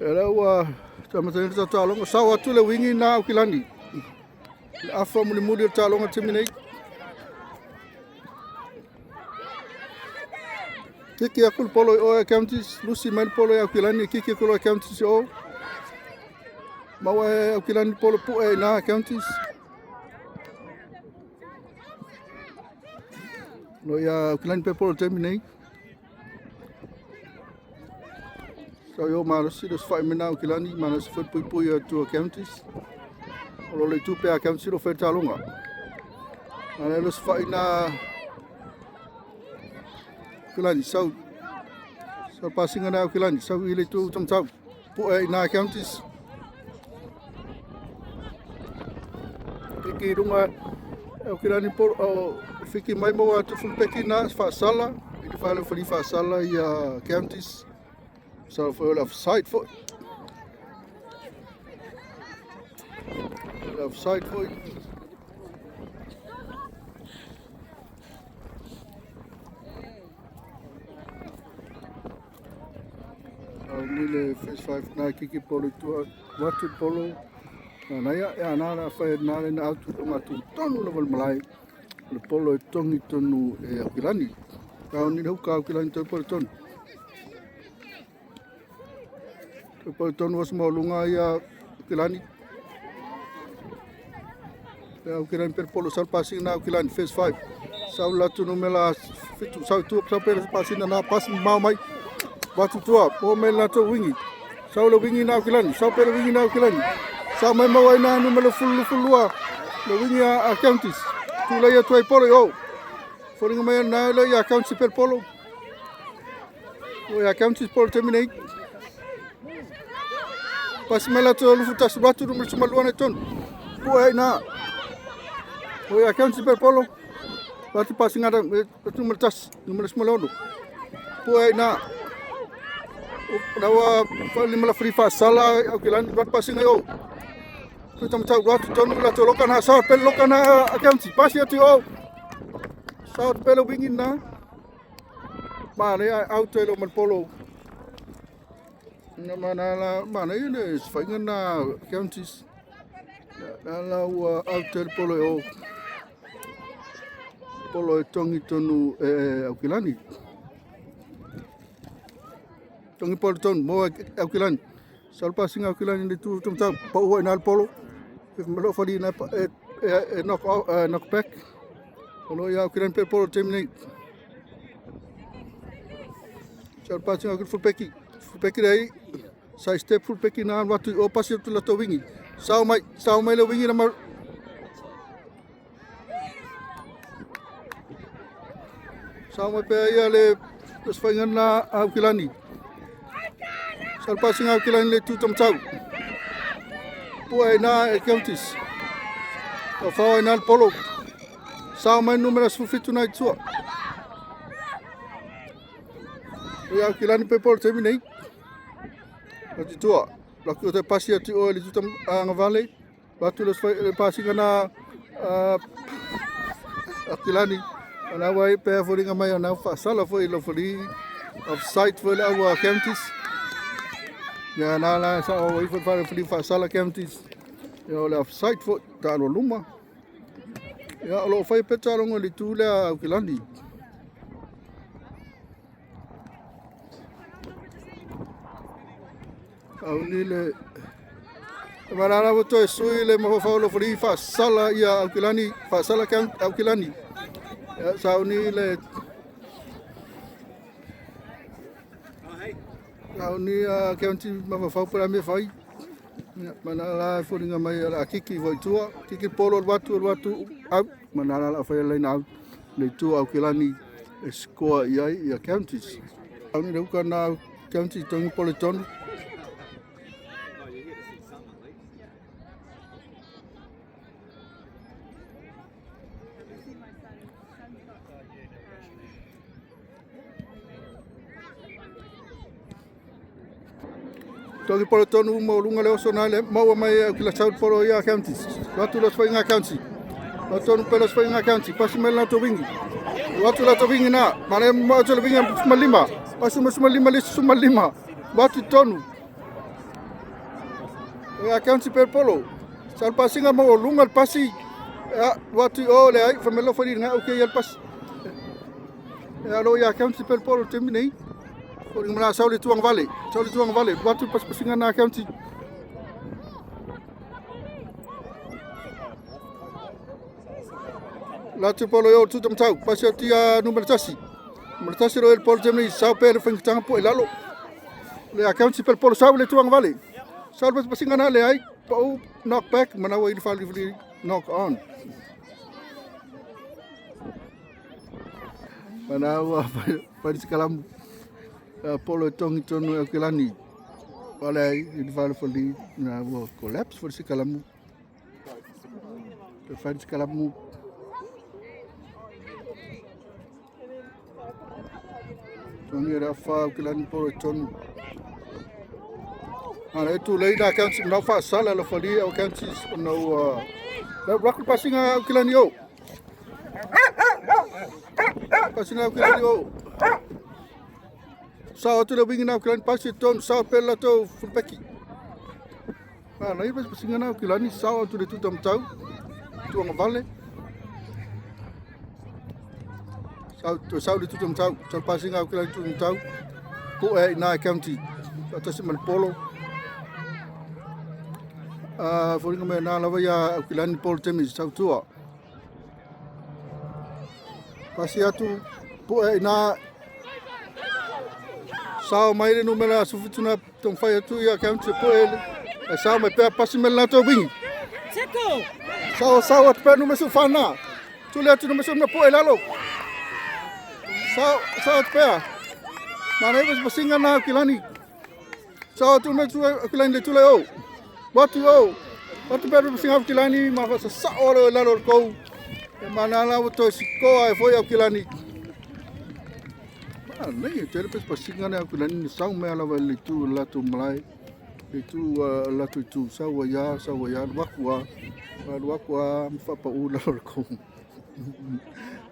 Era ua tamatani ta talonga sau atu le wingi na Auckland. Afa muli o talonga timinei. Kiki akul polo o Counties, Lucy Mel polo e Auckland, kiki akul o Counties o. Maua e Auckland polo pu e na Counties. No ia Auckland pe polo timinei. So yo marosi dos fai mena Auckland, marosi foi pui atu Counties. O le tupe a Counties o fai talonga. Ana los fai na Auckland sau passing na Auckland sau ile tu tau pu e na Counties. Ki runga Auckland por fiki mai mo atu fulpeki na fa sala i fa le fa sala ia Counties. So for offside for offside for nile face 5 na kiki polo tu watu polo na ya na fa na na auto ngatu tonu le malai le polo e tongi tonu e Auckland ka ni ho ka Auckland to polo tonu polo tonu was mo lunga ya Auckland Auckland per polo sal passing na Auckland face 5 sau la tu numela fitu sau tu per passing na pas mau mai watu tua po mela to wingi sau lo wingi na Auckland sau per wingi na Auckland sau mai mau na numelo fulua lo wingi a Counties tu la ya tuai polo o foringa mai na la ya Counties per polo o ya Counties polo terminate pas mela to lu futas watu numelo sumaluana ton po ai na o ya Counties per polo watu passing ada numelo tas numelo sumalono po ai na nawa lima la free fast sala Auckland buat passing ayo kita macam buat ton la to lokan ha saut pel lokan ha Counties pasi atu o saut pel wingin na mana out lo man polo na mana ini sfaingan na Counties la out polo o polo tongi tonu Auckland tongi polo ton mo Auckland sal passing Auckland ni tu tau pa o na polo melo fali na knock back polo ya Auckland per polo terminate sal passing Auckland full peki dai side step full peki na watu o pasi tu la to wingi sau mai lo wingi na mar sau mai pe ya le sfaingan na Auckland sal passing Auckland le tu tau pu ai na Counties o fa na polo sau mai numero fitu na tua ya Auckland pe polo terminate ati tua la ko te pasi ati o le tu tam ngavale batu le passing na Auckland ana wai pe foringa mai na fa sala foi lo fori offside foi la Counties ya na sa o i fa fa sala Counties ya le offside foi ta lo luma ya lo fai pe talongo li tu le Auckland au ni le marana voto e sui le mo fa lo fori fa sala ya Auckland fa sala Auckland ya sau ni le au ni Counties ma fa para me fai mana la foringa mai la kiki voi tua kiki polo watu au mana la fa le na le tu Auckland e score ya Counties au ni ruka na Counties tongi politon toki polo tonu mo lunga le oso na le mau mai kila saut polo ia Counties watu los fainga Counties watu pelos fainga Counties pasi mel to wingi watu la to wingi na mane mo to wingi suma lima pasu suma lima le suma lima watu tonu a County per polo. Sal pasinga mo lunga pasi. Watu o le ai famelo fori nga okay el pas. Alo ya County per polo terminei. Fori ngana sauli tuang vale. Sauli tuang vale. Watu pas pasinga na County. Latu polo yo tu tau pasi tia numero tasi. Numero tasi ro el polo terminei sau per feng tanga po elalo. Le County per polo sauli tuang vale. Sauli pas pasinga na le ai. Pau knock back manawa il fali knock on. Manawa pada sekalam polo tongi tonu Auckland. Wala il fali na wo collapse pada sekalam. Pada sekalam tongi rafa Auckland polo tonu. Ana itu lei da County Manukau sala la fali au County no rakul pasinga Auckland yo. Pasinga Auckland yo. Sao tu le wingi Auckland pasi ton sao pela to fulpeki. Ana iba pasinga na Auckland sao tu le tutam tau. Tuang vale. Sao le tutam tau. Sao pasinga Auckland tutam tau. Po e na County. Atasi mal polo. Fori ngame na lava ya Auckland polo temis sau tua. Pasi atu po e na sao mai le numela sufituna tong fai atu ya County po e sao mai pe pasi mel na to wingi. Sao at pe numela sufana. Tu le atu numela na po e lalo. Sao at pe. Mana ibas pasinga na Auckland. Sao tu me tu Auckland le tu le o. Watu pero pasinga Auckland ma fa sa ora lalo ko. E mana la to siko ai foi Auckland. Nei, ter pasinga na Auckland sau me ala le tu la tu malai. Le tu la tu sau ya wakwa fa pa u lalo ko.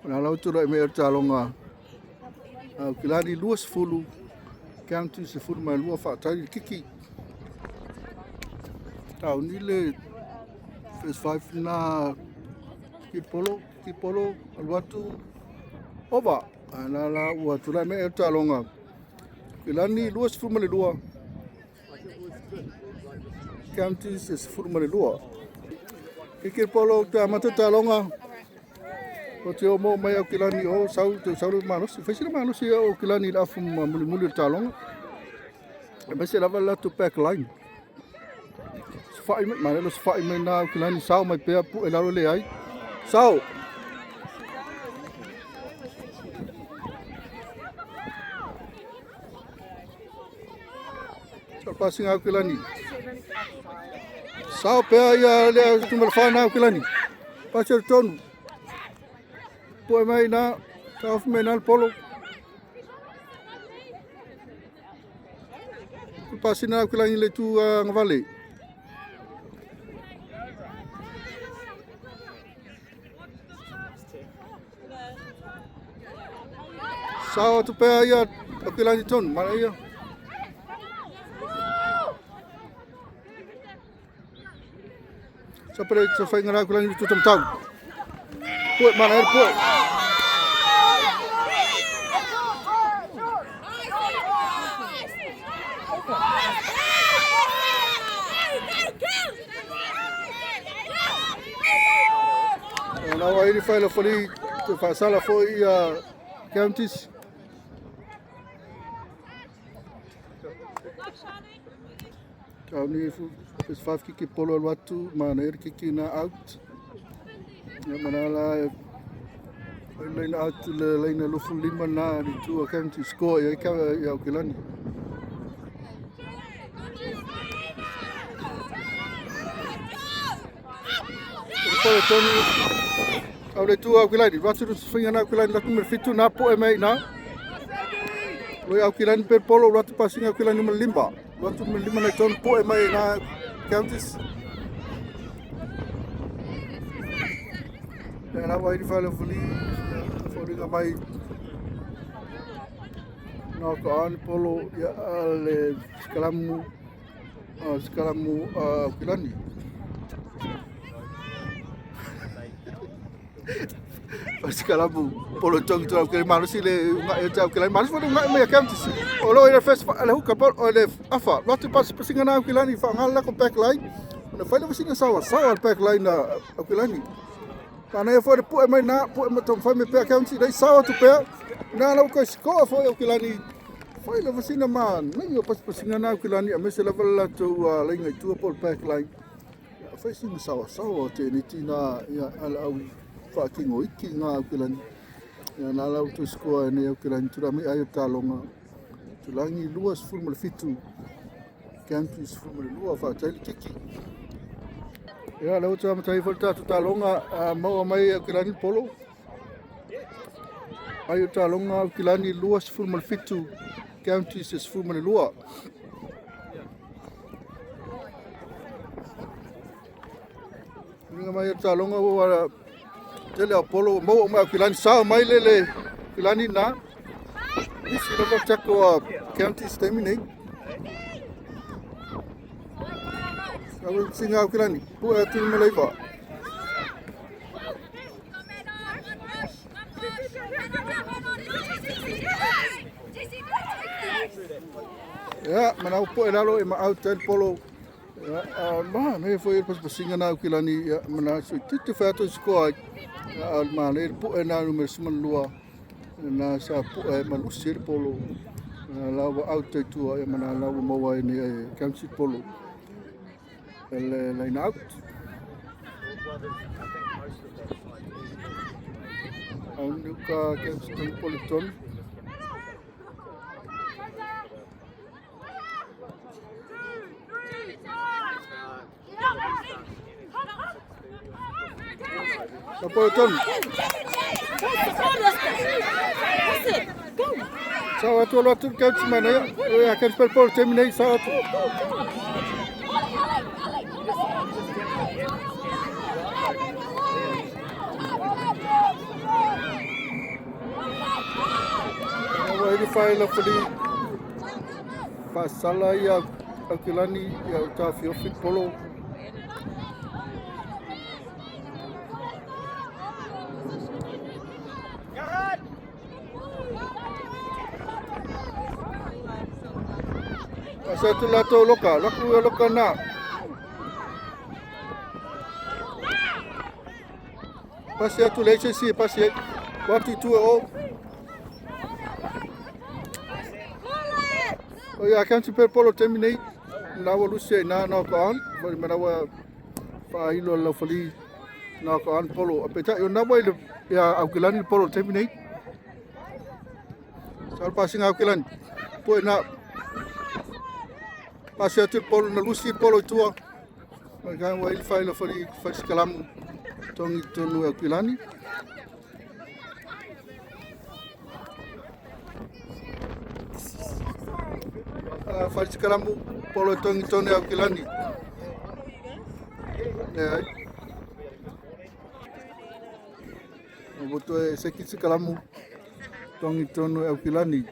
Na la tu rai me talonga. Auckland luas fulu. County se fulu ma lua fa tai kiki. Tau ni le Phase 5 na kipolo alwatu oba ana la watu la me talonga kilani luas furma le lua Counties is furma le lua kipolo ta mata talonga o te mo mai o kilani o sau manos fesi manos o kilani la fum muli talonga e bese la vala to pack line fai mai mana los fai mai na Auckland sao mai pe pu elaro le ai sao passing Auckland sao pe ya le tu mal fa na Auckland passer ton pu mai na sao mai na polo passing na Auckland le tu ngavale sao tu pe ya Auckland ton mana ya sapre sa fai ngara Auckland tu tam tau po mana er po na wa ini fai la foli tu fa sala foi Counties kau ni Phase 5 kiki polo watu mana er kiki na out ya mana la lain out le lain lufu lima na di tu County score ya ka ya Auckland polo tonu au le tu Auckland watu tu swinga na Auckland la numero fitu na po e mai na lo Auckland per polo watu passing Auckland numero 5 watu numero 5 na ton po e mai na Counties na wa di fala fuli ga mai no ko an polo ya le kalamu Sekalamu Kilani. Sekalamu polo tong tu ke manusia le ngai jauh Kilani manus pun ngai me Counties. Olo ele festival le hukapol ole afa. Waktu pas persingana Kilani fa ngala ko pack line. Na fa le persingana sawa pack line na Kilani. Kana e foi pu e mai na pu e tom foi me pe Counties dai sawa tu pe. Na la ko score foi Kilani. Foi le persingana man. Nei pas persingana Kilani a mese level la tu le ngai tu pol pack line. Foi sing sawa te ni tina ya ala au fa kingo iki nga Kilani. Ya na la tu score ni Kilani tu rami ayo talonga. Tulangi luas fulma fitu. Counties fulma lua fa tali tiki. Ya la uta matai volta tu talonga mau mai Kilani polo. Ayo talonga Kilani luas fulma fitu. Counties is fulma lua. Ninga mai talonga wa tele polo mau mai Kilani sa mai lele Kilani na. Isi na chako Counties terminate. Kalau singa Kilani, pu atu Malaysia. Ya, mana upo elalo e ma outside polo. Ya, me foi pas singa na Kilani ya mana so titu fato squad. Ya, ma le pu na numero lua. Na sa pu malusir polo. Lawa outside tu ya mana lawa mawa ni Counties polo. Line out. Anuka Counties Politon. Politon. Sawa tu lo tu Counties mana ya akan spell terminate sawa tu. Ini file fali pasala ya Kilani ya utafi ofit polo. Satu lato loka na. Pasi atu lece si pasi waktu tu Oh ya Counties per polo terminate. Nawa luce na ko on. Bari manawa fa ilo la fali na ko on polo. Apeta yo nawa ya Kilani polo terminate. Sal passing Kilani. Po na pasi atu polo na luce polo tua. Kan wa il fa ilo fali kalam tongi tonu Kilani. Faz kalamu polo tongi Kilani. Boto sekisi kalamu tongi Kilani.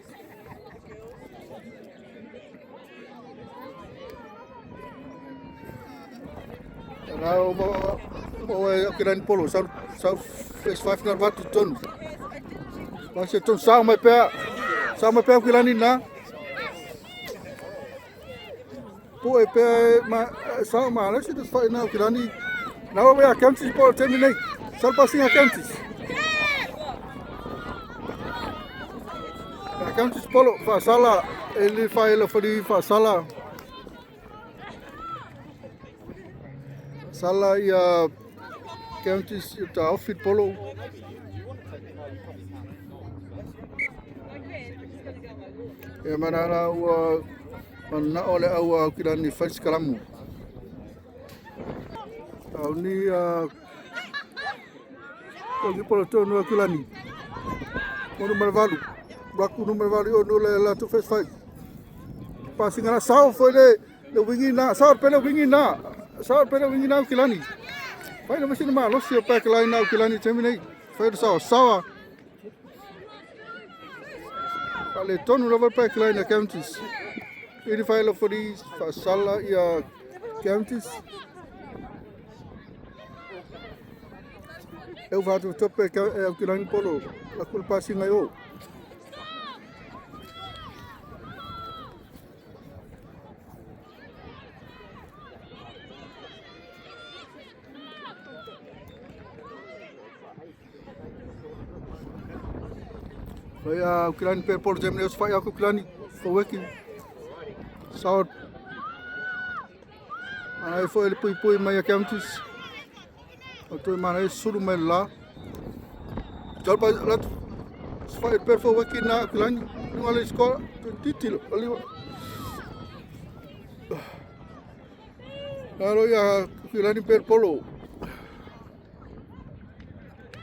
Now Kilani polo South Phase 5 na watu tonu. Basi ton sama pe Kilani na. Po e pe ma sa ma la se fa na Kilani na wa Counties polo terminate sal passing Counties Counties polo fa sala ele fa ele fa sala ya Counties ta outfit polo e mana wa na ole au Kilani faz kalamu. Au ni Tongi polo tonu Kilani. Número valu. Baku número valu no la tu Phase 5. Passing na sao foi le wingi na sao pelo wingi na Kilani. Fai na machine ma losi o pack line na Kilani terminate. Fai sawa. Ale tonu no pack line na Counties. Ili whaelo whari whaasala ia Counties. Eu whātu tope e au kirangi polo. A kula pasi ngai o. Whai au kirangi pe polo temne os whai au kirangi. Whaweki. Sao. Ai foi ele pui mai a Counties. O toi mana e suru mai la. Jalpa lat fai per whaweki na kirangi. Nunga le skola. Titilo. Aliwa. Naro ia kirangi per polo.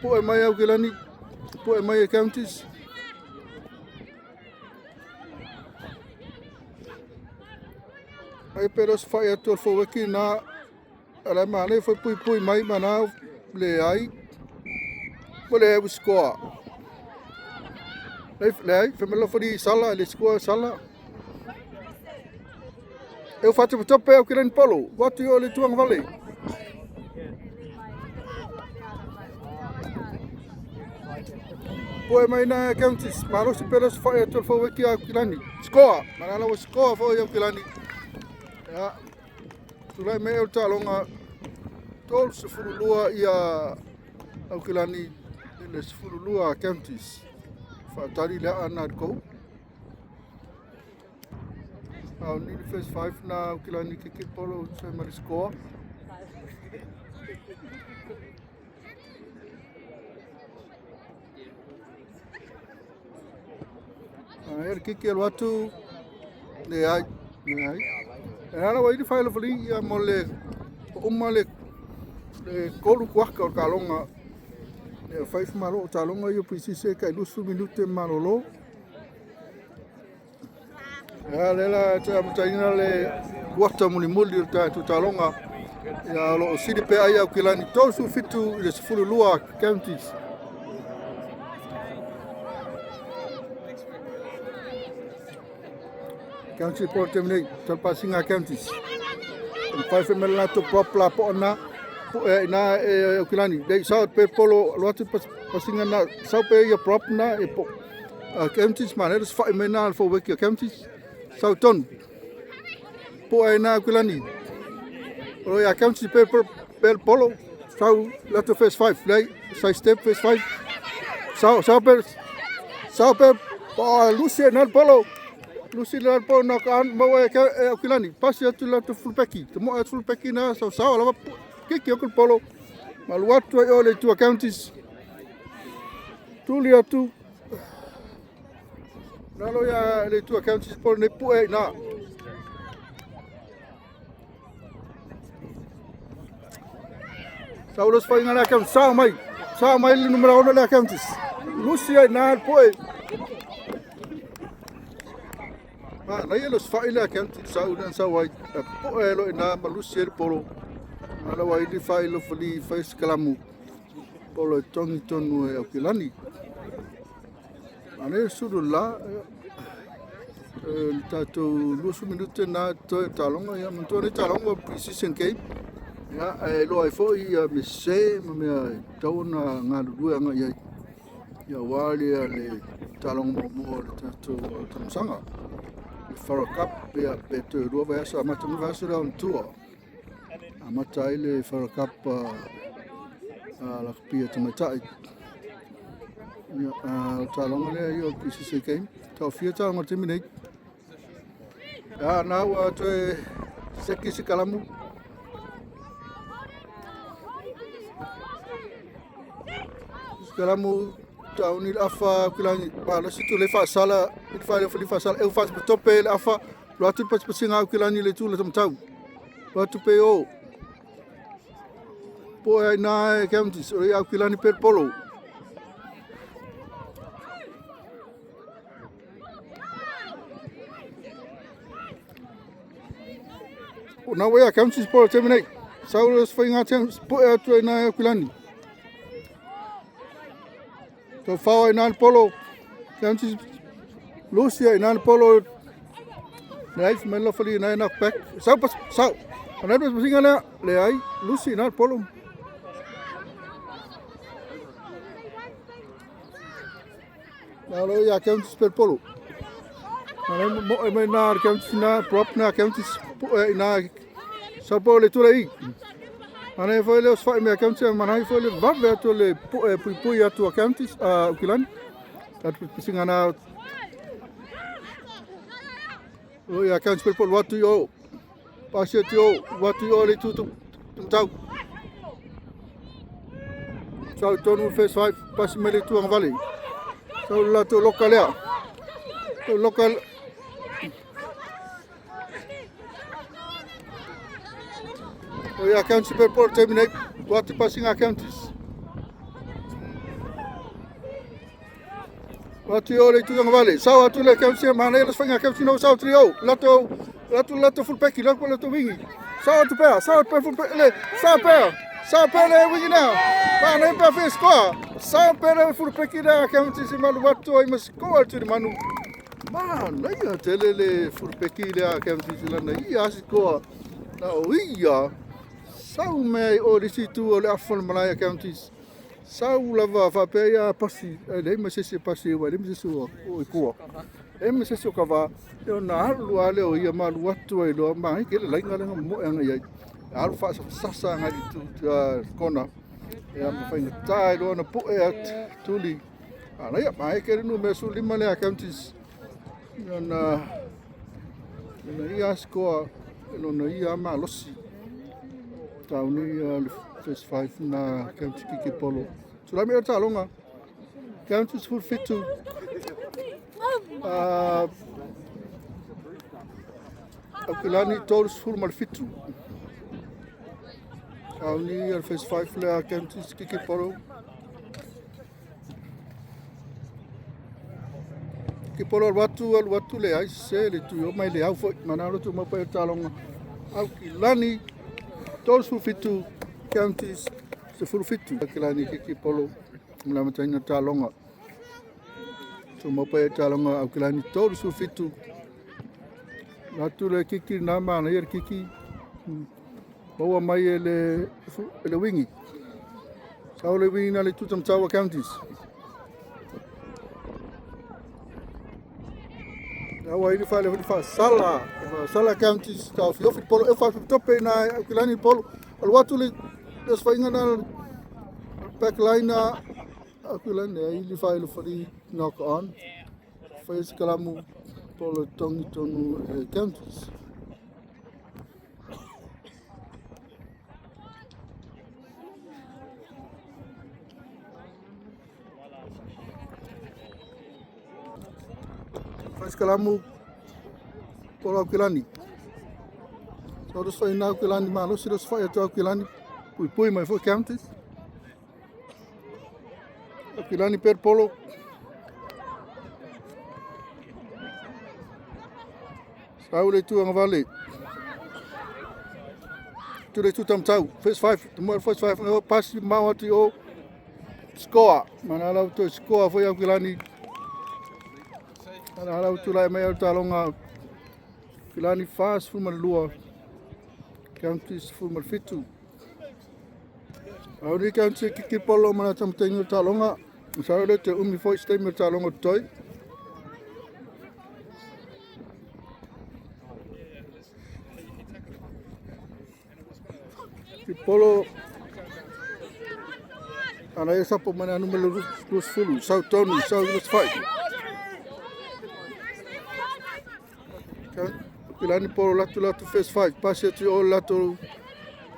Poe mai au kirangi. Poe mai a Counties. Ai peros fai atu al whaweki na ala mane foi pui mai mana le ai. Wale e skoa. Le ai, whamela whari sala, le skoa sala. Eu whatu tope au kirangi polo. Watu o le tuang vale. Poe mai na Counties. Marosi peros fai atu al whaweki au kirangi. Skoa. Mana ala wa skoa fai au kirangi. Ja, tulai me o talonga tol se furulua ia au kilani le se furulua Counties. Whaatari lea ana kou. Au ni first 5 na au kilani kiki polo se mariskoa. Er kiki al watu le ai. Ana wai di whaelo whali ia mo le uma le kolu kuaka o talonga le whaifu malo o talonga i o pisise kai lusu minute malolo. Ia lela te amutaina le kuata muli muli o tu talonga ia lo o siri pe ai au kilani tosu fitu i le sifuru lua Counties. Counties por terminate talpasinga Counties. Fai femela to popla po na na e kilani. Dei south pe polo lotu pasinga na south pe ia prop na e po Counties mana es fai mena fo weki Counties. Southton. Po e na kilani. O ia Counties pe polo. Sau lotu first 5 dei sai step first 5. Sau pe po Lucia na polo. Lucy le po na kan mo e kilani pasi atu la to full peki to mo full peki na sa la kiki o polo mal watu e ole tu Counties tuli atu na lo ya le tu Counties por ne pu e na saulos fa ngala kam sa mai le numero 1 le Counties Lucy na po e na ia los faile Counties saudan sawai po elo ina malusi polo ala wai di faile fali fais kalamu polo tongi tonu e kilani ane sudula tato lusu minute na to talonga ya montone talonga precision game ya lo ai foi ya mise me tona ngalu nga ya wali ale talonga mo tato sanga for a cup pe te rua vai sa mata no vai ser on tour amata ile for a cup la pia te matai talonga le yo PCC game ta fia ta mo terminate now to seki se kalamu tauni afa kilani bala situ le fa sala it fa sala eu faz tope le afa lo atu pas pasinga kilani le tu le tamtau lo atu pe o po ai na Counties o ia kilani per polo na we Counties polo terminate saulos foi ngatem po atu na kilani to fao inan polo Counties Lucia inan polo Nei, me lo fali na na pek. Sau pas sau. Ana pas pasinga na le ai Lucy na polo. Nalo ya Counties per polo. Ana mo na Counties na prop na Counties na sa polo tu lei. Ana foi le sfai me Counties mana foi le va verto le pui atu Counties Auckland. Dat pasinga na o ya Counties per polo watu yo. Pasio tio watu yo le tu tau. Sau tonu face 5 pas mele tu ang valley. Sau la tu lokal ya. Tu lokal. O ya Counties per polo terminate watu passing Counties. Watu yo le tu ang valley. Sau atu le Counties mana le sfanga Counties no sau trio. Lato full peki, lato wingi. Sau pe full peki le. Sau pe le wingi now. Mana pe fe score. Sau pe le full peki da Counties malu watu ai mas score tu manu. Mana ia tele le full peki le Counties la na ia score. Na o ia. Sau me o risitu o le afon Malaya Counties. Sau lava fa pe ia pasi. Le me se pasi wa le me se o ko. E se so kava yo na halu ale o ia malu watu ai lo mai ke le lainga le mo anga ia alu fa sasa nga di tu kona e am fa inga tai lo na pu e tuli ala ia mai ke no me su lima le Counties yo na ia score no na ia ma losi tau ni le first 5 na Counties ki polo tu la me ta longa Counties full fit to Auckland todos formal fitu. Auni al face 5 le Counties ki polo. Ki polo watu le ai se le tu yo mai le au foi manalo tu mo pa talonga. Auckland todos full fitu Counties se full fitu. Auckland ki polo mla mataina talonga. So mo pa talonga Auckland todos full fitu. Natu le kiki na mana yer kiki. Bawa mai ele wingi. Sau le wingi na le tutam tawa Counties. Awa ini fa le fa sala Counties tau fio fit polo e fa tope na Auckland polo. Al watu le des fa inga na backline na Auckland e ili fa le fori knock on. Fa kalamu polo tonu Counties. Faz kalamu polo Auckland. So dos foi na Auckland mano, se dos foi até Auckland, pui mai foi Counties. Auckland per polo. Sau le tu ang valley. Tu le tu tam tau. First 5, the more first 5 pass mau ati o score. Mana la tu score foi Auckland. Mana la tu lai mai talonga. Auckland fast fu malua. Counties fu mal fitu. Au ni Counties ki polo mana tam tengu talonga. Sau le te umi foi stem talonga toi. Polo ana esa po mana número 2 full sau tonu sau dos fight Pilani polo latu face 5 passe tu o latu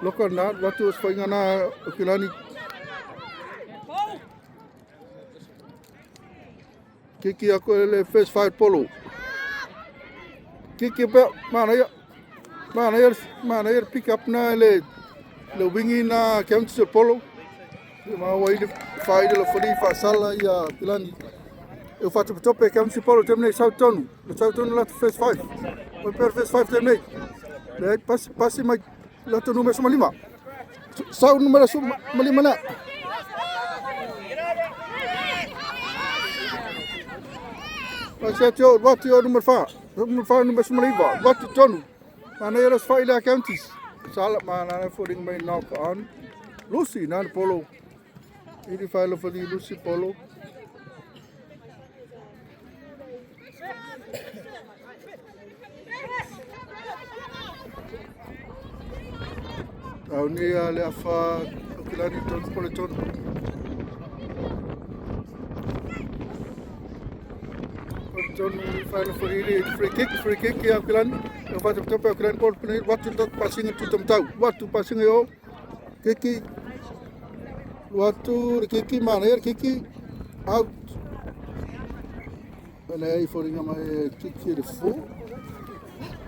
local na latu foi ngana Pilani kiki ako le face 5 polo kiki be mana ya pick up na le wingi na Counties polo. Ma wai le fai le fori fa sala ia Pilani. Eu faço tope Counties polo terminate sau tonu la face 5. O per face 5 terminate. Le passi mai la tu numero 5. Sau numero 5 na. Passi o numero 4. Rumul whai number smaliva. Watu tonu. Mana eras whai lea counties. Salat mana footing may knock on. Lucy, nan polo. Ili whai lo for the Lucy polo. Au ni a le afa okilani tonu pole tonu. Tonu whai lo for the free kick ya okilani. Eu faço o tempo okilani polo pene watu tot passing tu tamtau. Watu passing yo. Kiki. Watu kiki mana kiki out. Ana ai for inga mai kiki de fu.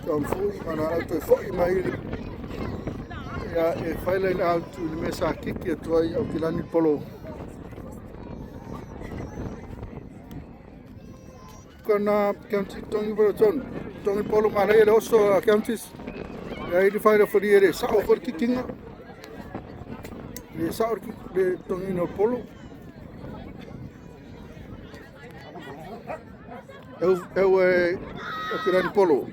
Kan fu mana auto fu mai ya e faile out tu mesa kiki tu ai okilani polo. Kana county tongi polo tongi polo mana ele oso counties. Ya ele faile for ele sa for kikinga. Le sa le tongi no polo. Eu okilani polo.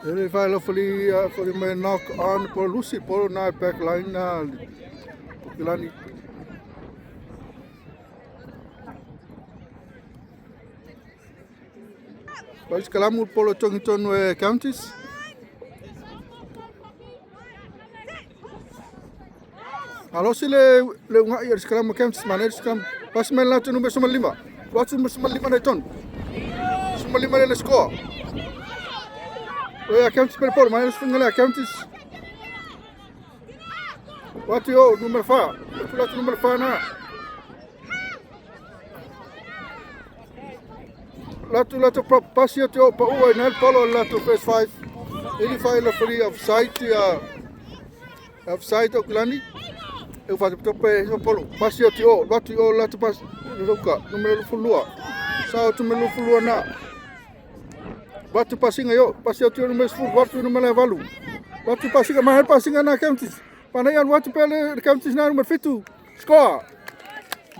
Ele vai lá for the man knock on for Lucy polo na back line na okilani. Mas kalamu polo tongiton counties. Alo sile le unga ir kalamu counties mana skam pas men la tu number 5. Watu number 5 na ton. 5 le score. Oya counties per polo mana skangala counties. Watu yo number 5. Watu number 5 na. Latu pasio te opa ua na polo latu first 5. Ili fai la free offside okilani. Eu faço tope polo pasio te o latu pas ruka numero fulua. Sao tu melu fulua na. Watu pasinga yo pasio te numero full watu numero valu. Watu pasinga mahal pasinga na counties. Panayan watu pele counties na numero 5. Score.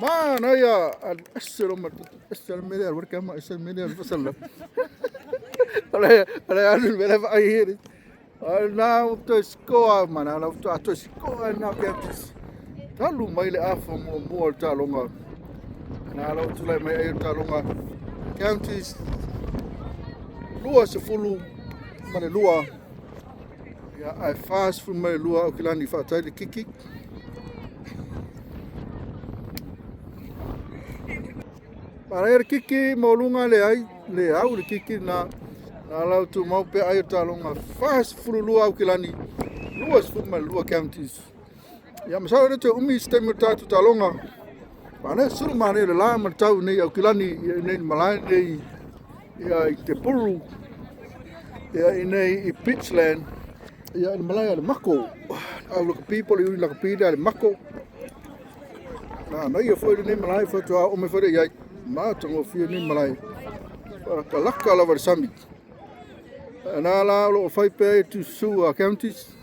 Mana ya asal media work ama asal media fasallam. Ala anu mera vai here. Na to score mana na to score na counties. Talu mai le afa mo talonga. Na lo tu lai mai ai talonga. Counties lua se fulu mana lua. Ya ai fast fu mai lua okilani fa tai kiki. Para kiki maulunga le au le kiki na lau tu mau pe ai talonga fast fululua okilani luas fuma lua counties ya masao te umi stem tatu talonga mana suru mane le la matau nei okilani nei malai nei ya te puru ya nei I pitchland ya le malai le mako au le people you like pida le mako na nei foi nei malai foi tu o me foi ya ma tongo fio ni malai kalaka la versami na la lo fai pe tu su counties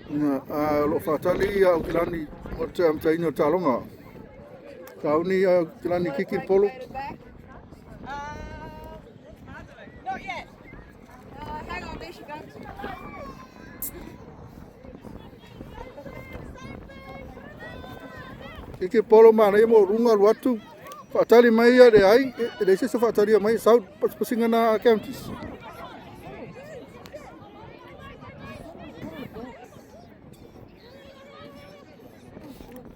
na lo fatali okilani o te am taino talonga kauni okilani kiki polo Not yet. Hang on, there she goes. kiki polo mana mo runga watu fatali mai ya de ai de se fatali mai south pasinga na counties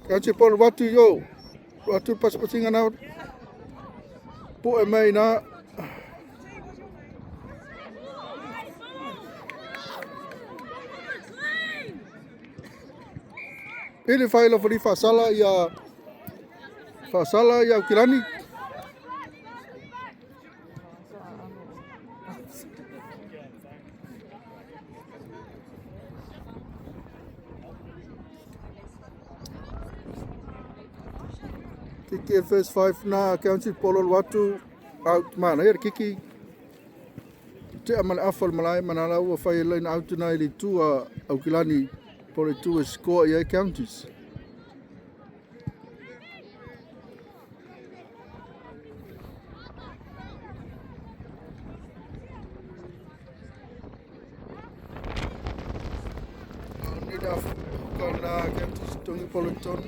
kaki polo watu pasinga na po e mai na ele fai la fri fasala ya okilani kiki first 5 na county polo watu out mana kiki te amale afal malai manala ua whai leina autuna i li tua au kilani po le tua score i ai counties. Nida kana counties tongi poloton.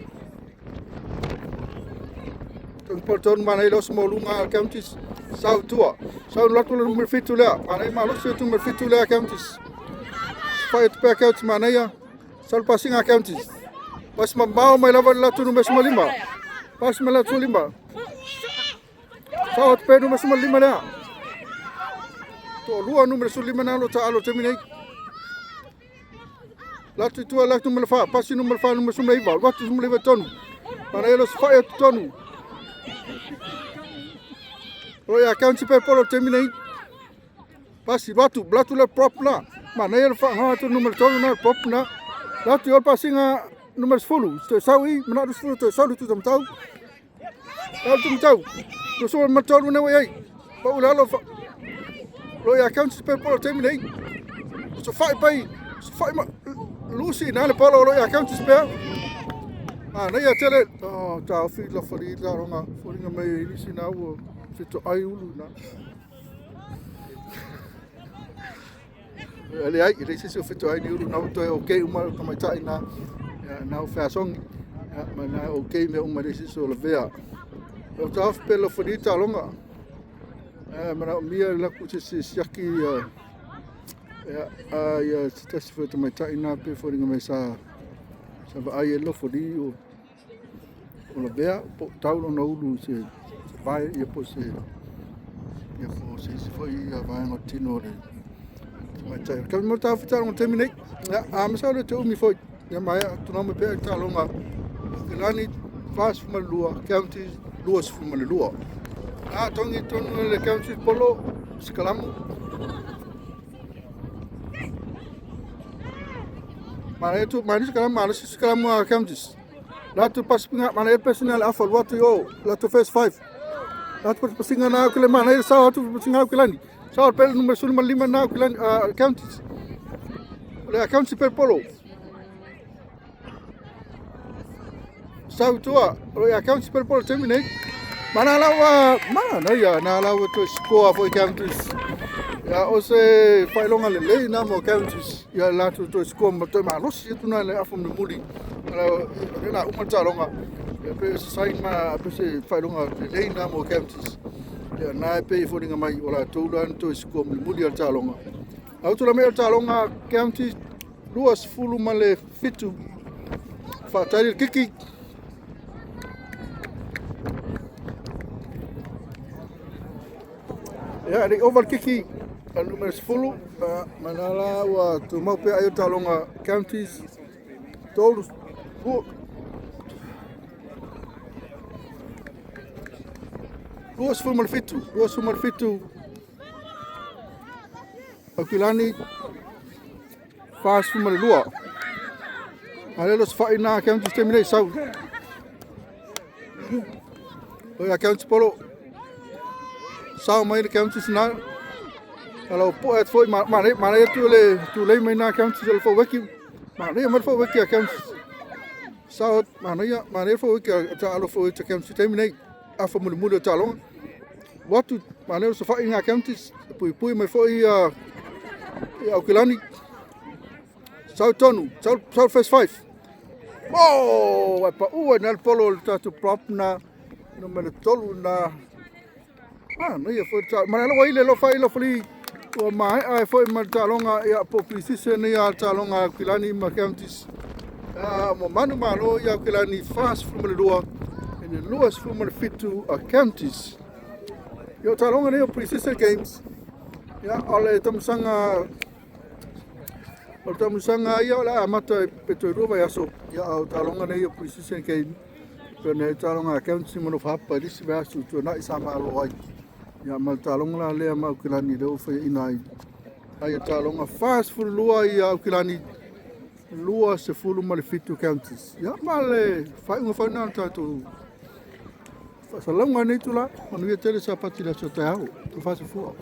Tongi poloton mana i los molunga counties. Sau tua, sau latu le numero fitu lea, mana i malo se tu numero fitu lea counties. Fai te pea counties mana ia, sau pasinga counties. Pas mambao mai lava latu numero suma lima, pas ma latu lima. Sau te pea numero suma lima lea. To lua numero suma lima na lo ta alo terminate. Latu tua latu numero fa, pasi numero fa numero suma lima, latu suma lima tonu. Mana ia lo se fai tonu. Roi a county pe polo terminate. Pasi latu le prop la. Mana ia fa ha tu numero tonu na prop na. Latu ia pasinga numero 10. Te sawi mana du 10 te sawi tu tamtau. Tau tamtau. Tu so ma tonu na wai. Pa ula lo fa. Roi a county pe polo terminate. So fai pai. Fai ma Lucy na le polo roi a county pe. Mana ia tele. Oh, tau fi la fari la ronga. Foringa mai lisi na u. Fito ai ulu na. Ale ai, ele se fito ai ulu na to okay uma kama tai na na o fasong. Ya, mana okay me uma desse so levea. O taf pelo fodita longa. Mana mia la ku se siaki ya stas fito mai tai na pe fodinga mai sa ai lo fodi o levea po taulo na ulu se vai ia po se foi ia vai no tino le mai tai ka mo ta fita no terminate ya a me sa le tu mi foi ya mai tu no me pe ta longa lani fast from lua counties luas from lua a tongi tonu le counties polo skalamu mana tu mana skalamu counties latu pas pinga mana personal afal what yo latu first 5 latu pasinga na kule mana sa latu pasinga kulani sa pel numero 5 na kulani counties le county per polo sa tua le county per polo terminate mana lawa mana ya na lawa to score for counties ya o se fai longa le na mo counties ya latu to score mo to ma los tu na le afum no muli na uma talonga pe sai ma pe se fai longa le na mo counties ya na pe fodinga mai ola to dan to score mo muli al talonga auto la me talonga counties luas fulu male fitu fa tari kiki ya di over kiki numero 10 manala wa tu mau pe ayo talonga counties todos duas fumal fitu akilani fast fumal lua ale los faina counties terminate sau o counties polo sau mai counties na kalau poet foi mana tu le mai na counties el fo weki mana mar fo weki counties sau mana fo weki ta alo fo weki counties terminate afa mulu talong watu mana so fa ina counties pui mai fo ia Auckland sau tonu sau first 5 oh pa na polo tu prop na numero tolu na no ia fo mana lo ile lo fa ile fli o mai ai foi ma talonga ia po precise ne ia talonga kilani ma counties mo manu malo ia kilani fast from the lua in the luas from the fit to counties yo talonga ne precise games ya ole tamsanga ia la mata petoro vai aso ya talonga ne precise game pene talonga counties mo fa pa dis va su to na isa ma lo ai ya mal talonga le ma kilani do fa inai ai talonga fast for lua ia kilani lua se fulu mal fitu counties ya male fa na tu fa salonga ni tu la on ia tele sa patila so tao tu fa se fu